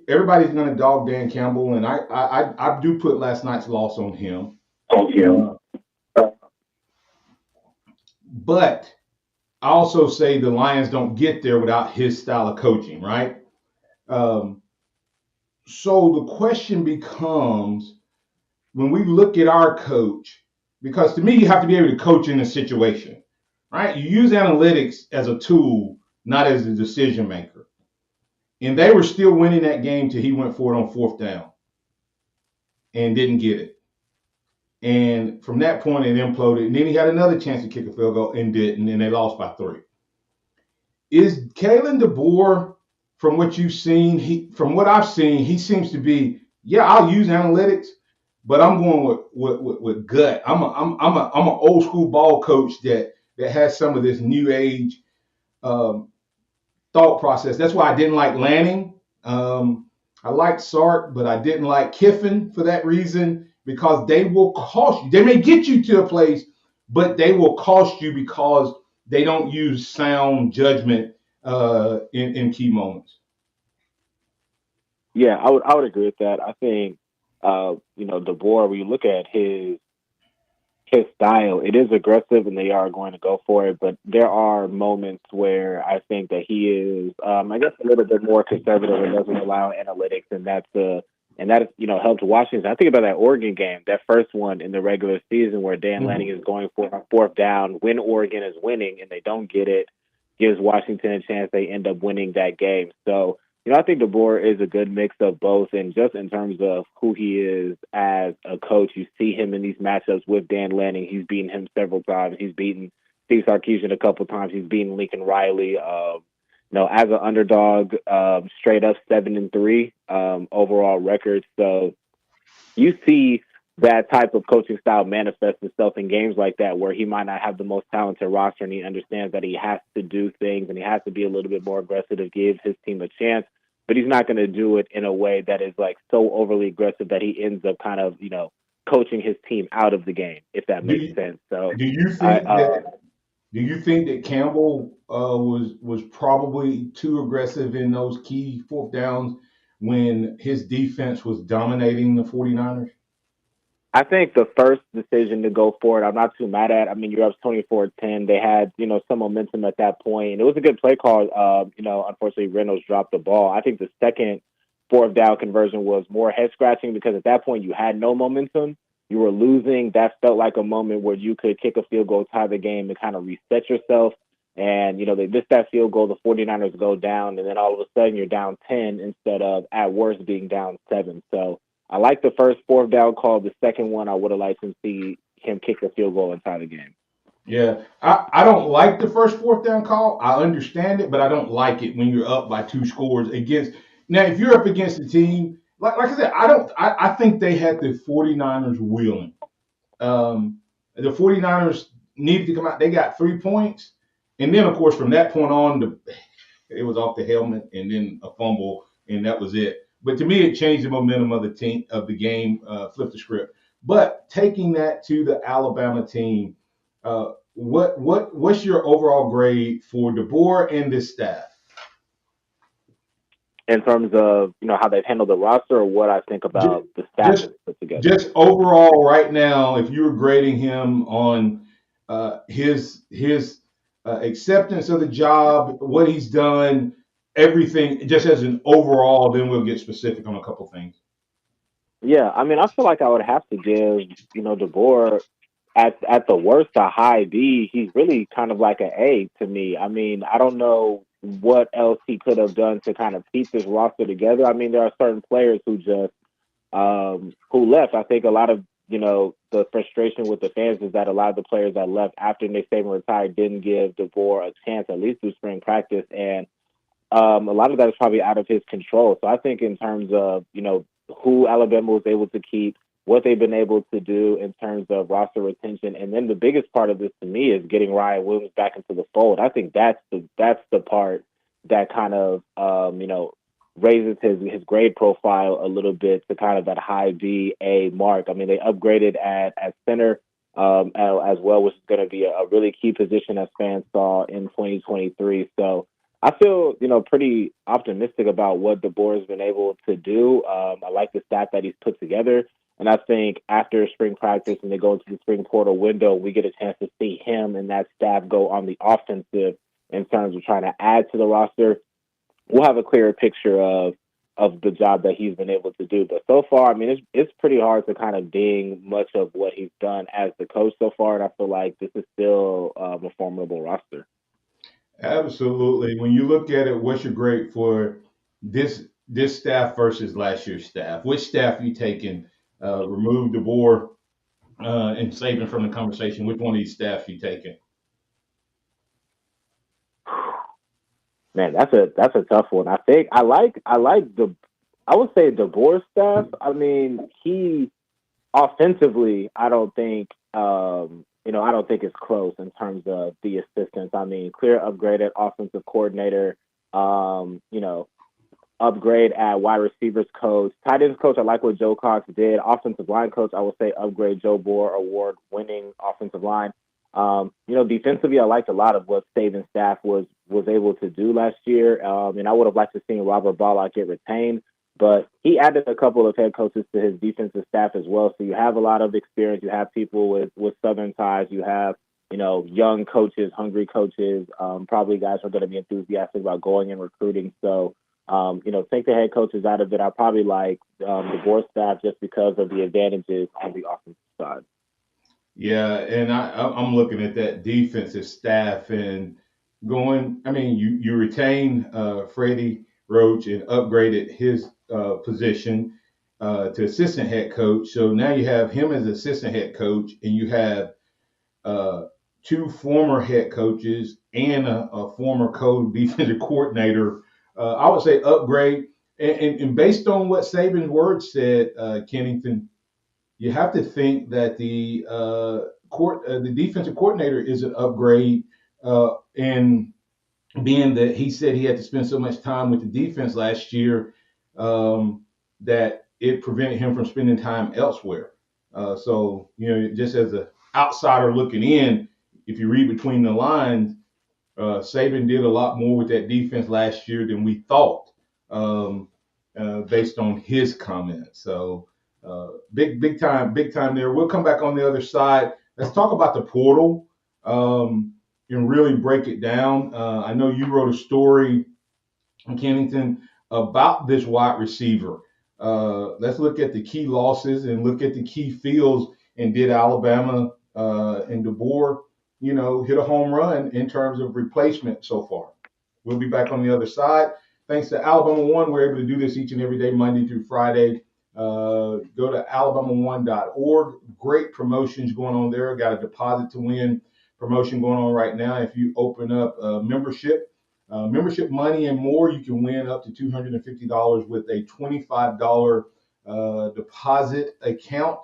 everybody's going to dog Dan Campbell, and I do put last night's loss on him. But I also say the Lions don't get there without his style of coaching, right? So the question becomes, when we look at our coach, because to me, you have to be able to coach in a situation, right? You use analytics as a tool, not as a decision maker. And they were still winning that game till he went for it on fourth down and didn't get it. And from that point, it imploded. And then he had another chance to kick a field goal and didn't, and they lost by 3. Is Kayla DeBoer, from what you've seen, from what I've seen, he seems to be, I'll use analytics, but I'm going with gut. I'm an old school ball coach that has some of this new age thought process. That's why I didn't like Lanning. I liked Sark, but I didn't like Kiffin for that reason, because they will cost you. They may get you to a place, but they will cost you because they don't use sound judgment in key moments. Yeah, I would agree with that. I think DeBoer, when you look at his style, it is aggressive and they are going to go for it, but there are moments where I think that he is, a little bit more conservative and doesn't allow analytics, and that helped Washington. I think about that Oregon game, that first one in the regular season where Dan Lanning is going for a fourth down when Oregon is winning and they don't get it, gives Washington a chance. They end up winning that game. So, I think DeBoer is a good mix of both, and just in terms of who he is as a coach, you see him in these matchups with Dan Lanning. He's beaten him several times. He's beaten Steve Sarkisian a couple times. He's beaten Lincoln Riley. As an underdog, straight up 7-3 overall record. So you see that type of coaching style manifests itself in games like that, where he might not have the most talented roster, and he understands that he has to do things and he has to be a little bit more aggressive to give his team a chance. But he's not going to do it in a way that is like so overly aggressive that he ends up kind of, coaching his team out of the game, if that makes sense. So, Do you think that Campbell was probably too aggressive in those key fourth downs when his defense was dominating the 49ers? I think the first decision to go for it, I'm not too mad at. I mean, you're up 24-10. They had, some momentum at that point, and it was a good play call. Unfortunately, Reynolds dropped the ball. I think the second fourth down conversion was more head scratching because at that point you had no momentum. You were losing. That felt like a moment where you could kick a field goal, tie the game, and kind of reset yourself. And, they missed that field goal. The 49ers go down, and then all of a sudden you're down 10 instead of, at worst, being down 7. So I like the first fourth down call. The second one, I would have liked to see him kick the field goal and tie the game. Yeah, I don't like the first fourth down call. I understand it, but I don't like it when you're up by 2 scores against. Now, if you're up against a team, like I said, I think they had the 49ers wheeling. The 49ers needed to come out. They got 3 points. And then, of course, from that point on, it was off the helmet and then a fumble, and that was it. But to me, it changed the momentum of the game, flipped the script. But taking that to the Alabama team, what's your overall grade for DeBoer and this staff? In terms of how they've handled the roster, or what I think about the staff that's put together. Just overall, right now, if you were grading him on his acceptance of the job, what he's done, everything, just as an overall, then we'll get specific on a couple things. Yeah, I mean, I feel like I would have to give DeBoer at the worst a high B. He's really kind of like an A to me. I mean, I don't know what else he could have done to kind of keep this roster together. I mean, there are certain players who just who left. I think a lot of the frustration with the fans is that a lot of the players that left after Nick Saban retired didn't give DeBoer a chance at least through spring practice, and a lot of that is probably out of his control. So I think in terms of who Alabama was able to keep, what they've been able to do in terms of roster retention, and then the biggest part of this to me is getting Ryan Williams back into the fold. I think that's the part that kind of raises his grade profile a little bit to kind of that high B A mark. I mean, they upgraded at center as well, which is going to be a really key position as fans saw in 2023. So I feel, pretty optimistic about what DeBoer has been able to do. I like the stat that he's put together. And I think after spring practice and they go into the spring portal window, we get a chance to see him and that staff go on the offensive in terms of trying to add to the roster. We'll have a clearer picture of the job that he's been able to do. But so far, I mean, it's pretty hard to kind of ding much of what he's done as the coach so far. And I feel like this is still a formidable roster. Absolutely. When you look at it, what's your grade for this staff versus last year's staff? Which staff you taking? Remove DeBoer and Saban from the conversation. Which one of these staffs you taking? Man, that's a tough one. I think I would say DeBoer staff. I mean, he offensively, I don't think I don't think it's close in terms of the assistants. I mean, clear upgraded offensive coordinator, upgrade at wide receivers coach. Tight ends coach, I like what Joe Cox did. Offensive line coach, I would say upgrade Joe Boer, award-winning offensive line. Defensively, I liked a lot of what Saban's staff was able to do last year. And I would have liked to see Robert Ballock get retained. But he added a couple of head coaches to his defensive staff as well. So you have a lot of experience. You have people with Southern ties. You have, young coaches, hungry coaches, probably guys who are going to be enthusiastic about going and recruiting. So, take the head coaches out of it. I probably like the board staff just because of the advantages on the offensive side. Yeah, and I'm looking at that defensive staff and going, I mean, you retain Freddie Roach and upgraded his position to assistant head coach. So now you have him as assistant head coach, and you have two former head coaches and a former co-defensive coordinator. I would say upgrade. And based on what Saban's words said, Kennington, you have to think that the defensive coordinator is an upgrade, and being that he said he had to spend so much time with the defense last year, that it prevented him from spending time elsewhere. So, just as an outsider looking in, if you read between the lines, Saban did a lot more with that defense last year than we thought, based on his comments. So, big time there. We'll come back on the other side. Let's talk about the portal, and really break it down. I know you wrote a story in Kennington about this wide receiver. Let's look at the key losses and look at the key fields. And did Alabama and DeBoer, hit a home run in terms of replacement so far? We'll be back on the other side. Thanks to Alabama One, we're able to do this each and every day, Monday through Friday. Go to alabama1.org. Great promotions going on there. Got a deposit to win promotion going on right now. If you open up membership money and more, you can win up to $250 with a $25 deposit account.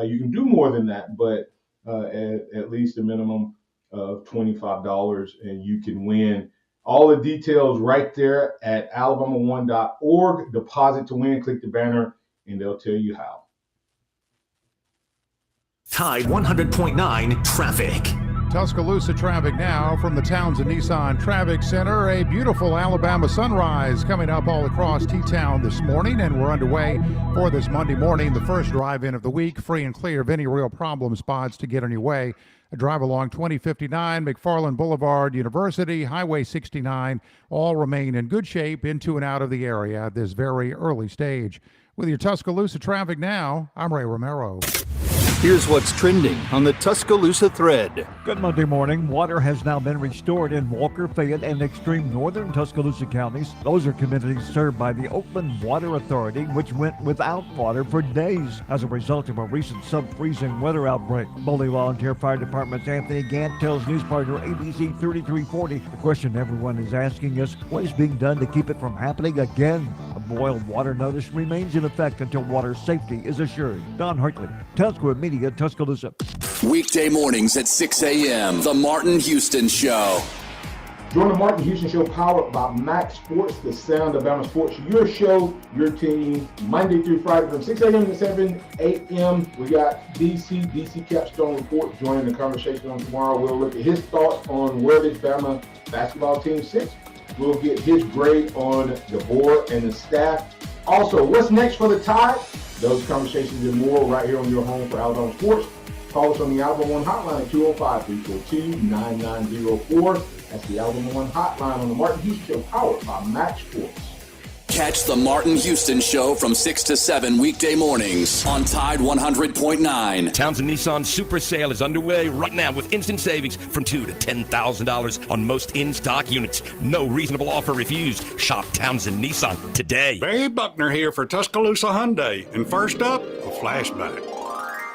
You can do more than that, but at least a minimum of $25, and you can win. All the details right there at alabama1.org. Deposit to win. Click the banner, and they'll tell you how. Tide 100.9 traffic. Tuscaloosa traffic now from the Townsend Nissan Traffic Center. A beautiful Alabama sunrise coming up all across T-Town this morning, and we're underway for this Monday morning, the first drive-in of the week, free and clear of any real problem spots to get on your way. A drive along 2059, McFarland Boulevard, University, Highway 69, all remain in good shape into and out of the area at this very early stage. With your Tuscaloosa traffic now, I'm Ray Romero. Here's what's trending on the Tuscaloosa thread. Good Monday morning. Water has now been restored in Walker, Fayette, and extreme northern Tuscaloosa counties. Those are communities served by the Oakland Water Authority, which went without water for days as a result of a recent sub-freezing weather outbreak. Bully Volunteer Fire Department's Anthony Gant tells news partner ABC 3340, the question everyone is asking is, what is being done to keep it from happening again? A boil water notice remains in effect until water safety is assured. Don Hartley, Town Square Media, Tuscaloosa. Weekday mornings at 6 a.m. The Martin Houston Show. Join the Martin Houston Show, powered by MaX Sports, the sound of Bama Sports. Your show, your team, Monday through Friday from 6 a.m. to 7 a.m. We got DC Capstone Report joining the conversation on tomorrow. We'll look at his thoughts on where this Bama basketball team sits. We'll get his grade on DeBoer and the staff. Also, what's next for the Tide? Those conversations and more right here on your home for Alabama Sports. Call us on the Alabama One hotline at 205-342-9904. That's the Alabama One hotline on the Martin Houston Show, powered by MaX Sports. Catch the Martin Houston Show from 6 to 7 weekday mornings on Tide 100.9. Townsend Nissan Super Sale is underway right now with instant savings from $2,000 to $10,000 on most in-stock units. No reasonable offer refused. Shop Townsend Nissan today. Barry Buckner here for Tuscaloosa Hyundai. And first up, a flashback.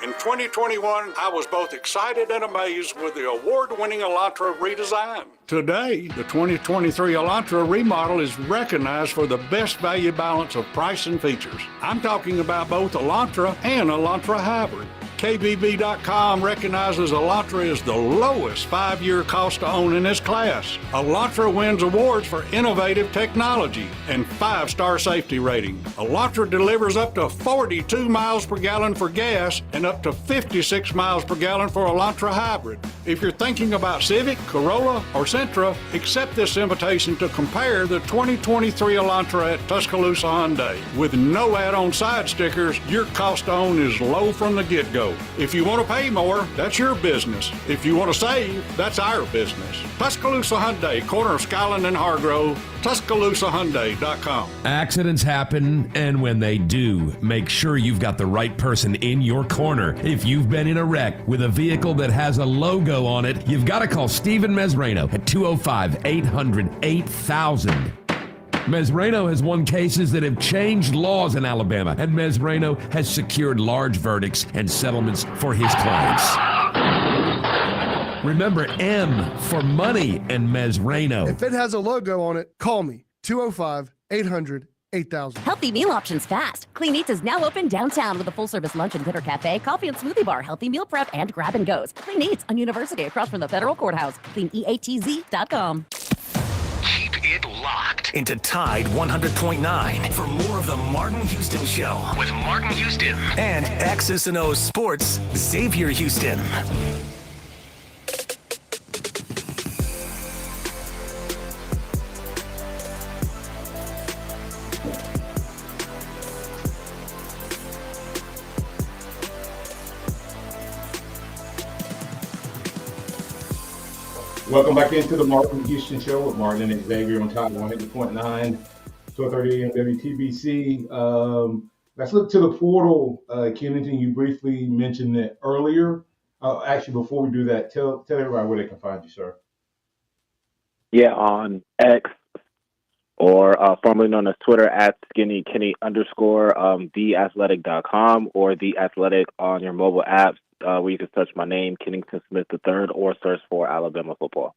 In 2021, I was both excited and amazed with the award-winning Elantra redesign. Today, the 2023 Elantra remodel is recognized for the best value balance of price and features. I'm talking about both Elantra and Elantra Hybrid. KBB.com recognizes Elantra as the lowest 5-year cost to own in its class. Elantra wins awards for innovative technology and 5-star safety rating. Elantra delivers up to 42 miles per gallon for gas and up to 56 miles per gallon for Elantra Hybrid. If you're thinking about Civic, Corolla, or Sentra, accept this invitation to compare the 2023 Elantra at Tuscaloosa Hyundai. With no add-on side stickers, your cost to own is low from the get-go. If you want to pay more, that's your business. If you want to save, that's our business. Tuscaloosa Hyundai, corner of Skyland and Hargrove, TuscaloosaHyundai.com. Accidents happen, and when they do, make sure you've got the right person in your corner. If you've been in a wreck with a vehicle that has a logo on it, you've got to call Stephen Mesrano at 205-800-8000. Mesrano has won cases that have changed laws in Alabama, and Mesrano has secured large verdicts and settlements for his clients. Remember M for money and Mesrano. If it has a logo on it, call me. 205-800-8000. 8,000. Healthy meal options fast. Clean Eats is now open downtown with a full-service lunch and dinner cafe, coffee and smoothie bar, healthy meal prep, and grab and goes. Clean Eats on University across from the federal courthouse. CleanEATZ.com. Keep it locked into Tide 100.9 for more of the Martin Houston Show with Martin Houston and X's and O's Sports Xavier Houston. Welcome back into the Martin Houston Show with Martin and Xavier on Tide 100.9, 12:30 a.m. WTBC. Let's look to the portal. Kennington, you briefly mentioned it earlier. Actually, before we do that, tell everybody where they can find you, sir. Yeah, on X or formerly known as Twitter at SkinnyKenny _ theathletic.com or The Athletic on your mobile apps. Where you can search my name, Kennington Smith III, or search for Alabama football.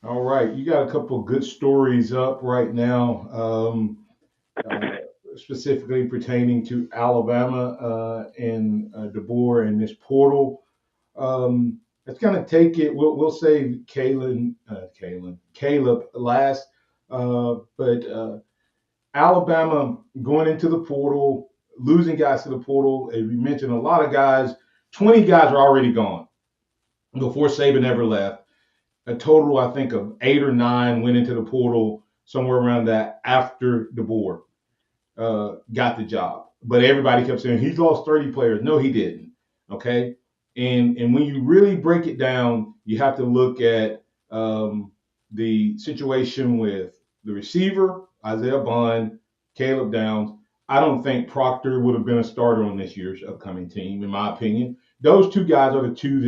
All right. You got a couple of good stories up right now, specifically pertaining to Alabama and DeBoer and this portal. Let's kind of take it. We'll save Caleb last, but Alabama going into the portal, losing guys to the portal. As we mentioned, a lot of guys. 20 guys are already gone before Saban ever left. A total, I think, of 8 or 9 went into the portal, somewhere around that, after DeBoer got the job. But everybody kept saying, he's lost 30 players. No, he didn't. Okay? And when you really break it down, you have to look at the situation with the receiver, Isaiah Bond, Caleb Downs. I don't think Proctor would have been a starter on this year's upcoming team, in my opinion. Those two guys are the two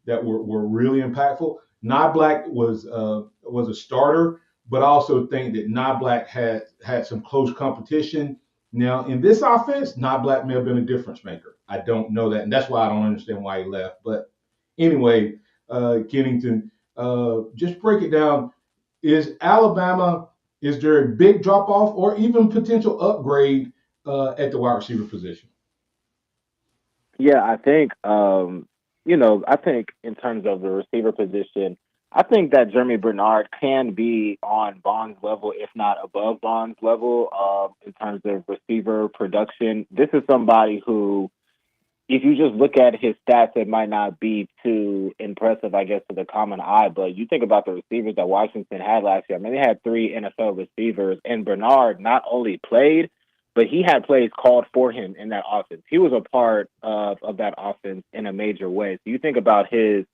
that were really impactful. Black was a starter, but I also think that Black had some close competition. Now, in this offense, Black may have been a difference maker. I don't know that, and that's why I don't understand why he left. But anyway, Kennington, just break it down. Is there a big drop-off or even potential upgrade at the wide receiver position? Yeah, I think, I think in terms of the receiver position, I think that Jeremy Bernard can be on Bond's level, if not above Bond's level, in terms of receiver production. This is somebody who, if you just look at his stats, it might not be too impressive, I guess, to the common eye. But you think about the receivers that Washington had last year. I mean, they had 3 NFL receivers, and Bernard not only played, but he had plays called for him in that offense. He was a part of that offense in a major way. So you think about his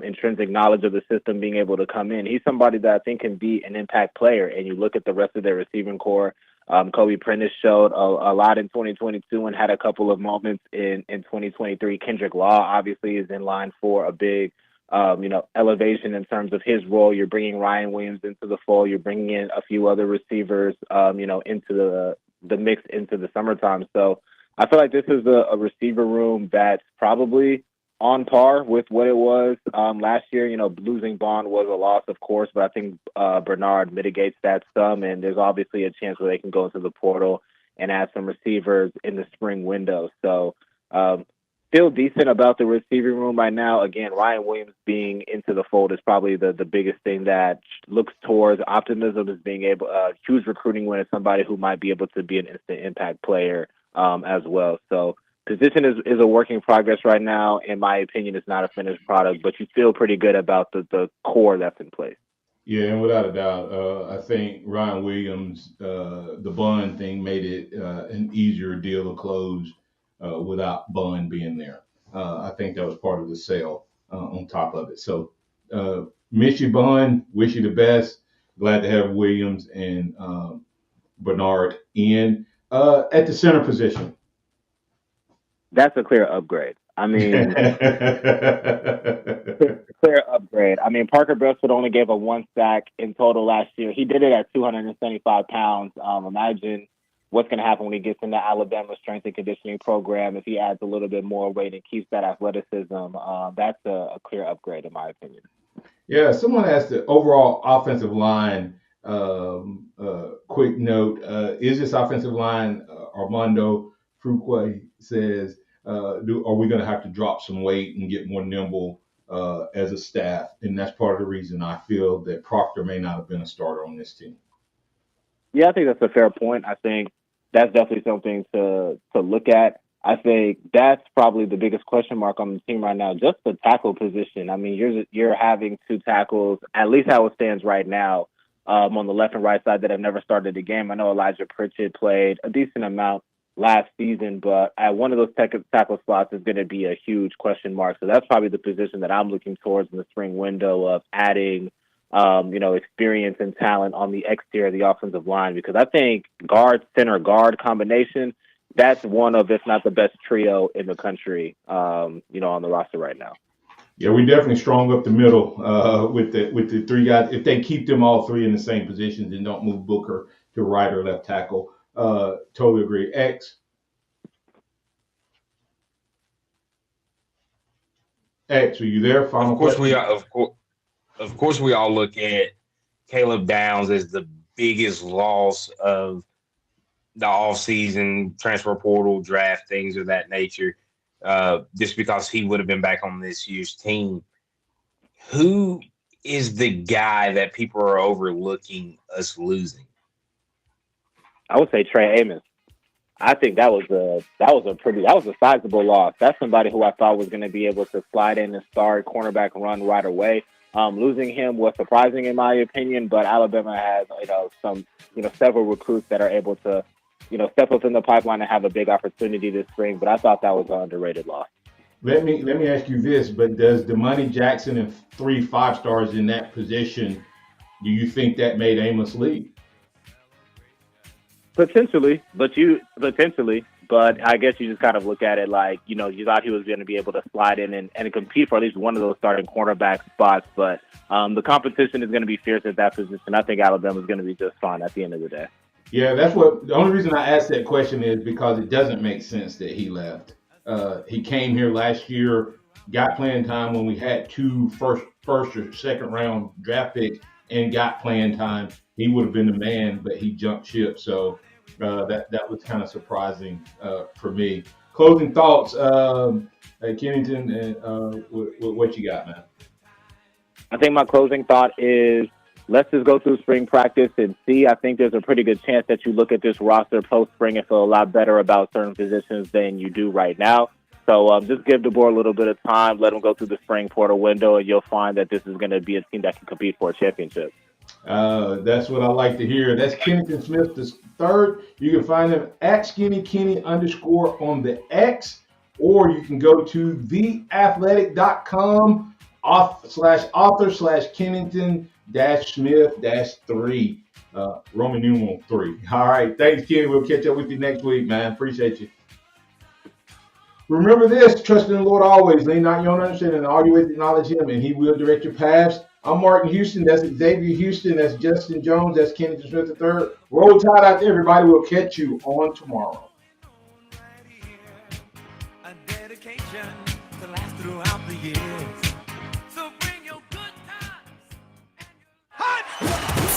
intrinsic knowledge of the system being able to come in. He's somebody that I think can be an impact player. And you look at the rest of their receiving core. Kobe Prentice showed a lot in 2022 and had a couple of moments in 2023. Kendrick Law obviously is in line for a big elevation in terms of his role. You're bringing Ryan Williams into the fold. You're bringing in a few other receivers, into the mix into the summertime. So I feel like this is a receiver room that's probably on par with what it was last year. Losing Bond was a loss, of course, but I think Bernard mitigates that some, and there's obviously a chance where they can go into the portal and add some receivers in the spring window. So still decent about the receiving room right now. Again, Ryan Williams being into the fold is probably the biggest thing that looks towards optimism, is being able huge recruiting win as somebody who might be able to be an instant impact player as well. So position is a work in progress right now. In my opinion, it's not a finished product, but you feel pretty good about the core that's in place. Yeah, and without a doubt, I think Ryan Williams, the Bond thing made it an easier deal to close without Bond being there. I think that was part of the sale on top of it. So miss you, Bond. Wish you the best. Glad to have Williams and Bernard in. At the center position. That's a clear upgrade. I mean, clear upgrade. I mean, Parker Beresford only gave a 1 sack in total last year. He did it at 275 pounds. Imagine what's going to happen when he gets into Alabama's strength and conditioning program if he adds a little bit more weight and keeps that athleticism. That's a clear upgrade, in my opinion. Yeah, someone asked the overall offensive line. quick note, is this offensive line, Armando Fuqua says, are we going to have to drop some weight and get more nimble as a staff? And that's part of the reason I feel that Proctor may not have been a starter on this team. Yeah, I think that's a fair point. I think that's definitely something to look at. I think that's probably the biggest question mark on the team right now, just the tackle position. I mean, you're having two tackles, at least how it stands right now, on the left and right side that have never started the game. I know Elijah Pritchett played a decent amount last season, but at one of those tackle spots is going to be a huge question mark. So that's probably the position that I'm looking towards in the spring window of adding, experience and talent on the exterior of the offensive line, because I think center guard combination, that's one of, if not the best trio in the country, on the roster right now. Yeah, we definitely strong up the middle with the three guys. If they keep them all three in the same positions and don't move Booker to right or left tackle, totally agree. X, are you there? Final of course question? we are. Of course, we all look at Caleb Downs as the biggest loss of the offseason, transfer portal, draft, things of that nature, just because he would have been back on this year's team. Who is the guy that people are overlooking us losing? I would say Trey Amos. I think that was a sizable loss. That's somebody who I thought was going to be able to slide in and start cornerback run right away. Losing him was surprising in my opinion, but Alabama has several recruits that are able to step up in the pipeline and have a big opportunity this spring. But I thought that was an underrated loss. Let me ask you this: but does Damani Jackson and 3 5-stars in that position, do you think that made Amos leave? Potentially, but I guess you just kind of look at it like, you thought he was going to be able to slide in and compete for at least one of those starting cornerback spots. But the competition is going to be fierce at that position. I think Alabama is going to be just fine at the end of the day. Yeah, the only reason I asked that question is because it doesn't make sense that he left. He came here last year, got playing time when we had 2 first or second round draft picks and got playing time. He would have been the man, but he jumped ship. So that was kind of surprising for me. Closing thoughts, Kennington, what you got, man? I think my closing thought is let's just go through spring practice and see. I think there's a pretty good chance that you look at this roster post-spring and feel a lot better about certain positions than you do right now. So just give DeBoer a little bit of time, let him go through the spring portal window, and you'll find that this is going to be a team that can compete for a championship. That's what I like to hear. That's Kennington Smith the third. You can find him at SkinnyKenny _ on the X, or you can go to theathletic.com /author/Kennington-Smith-3, Roman numeral 3. All right. Thanks, Kenny. We'll catch up with you next week, man. Appreciate you. Remember this: trust in the Lord always. Lean not your own understanding, and all your ways acknowledge Him, and He will direct your paths. I'm Martin Houston. That's Xavier Houston. That's Justin Jones. That's Kennington Smith III. Roll Tide out to everybody. We'll catch you on tomorrow.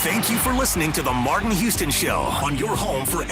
Thank you for listening to The Martin Houston Show on your home for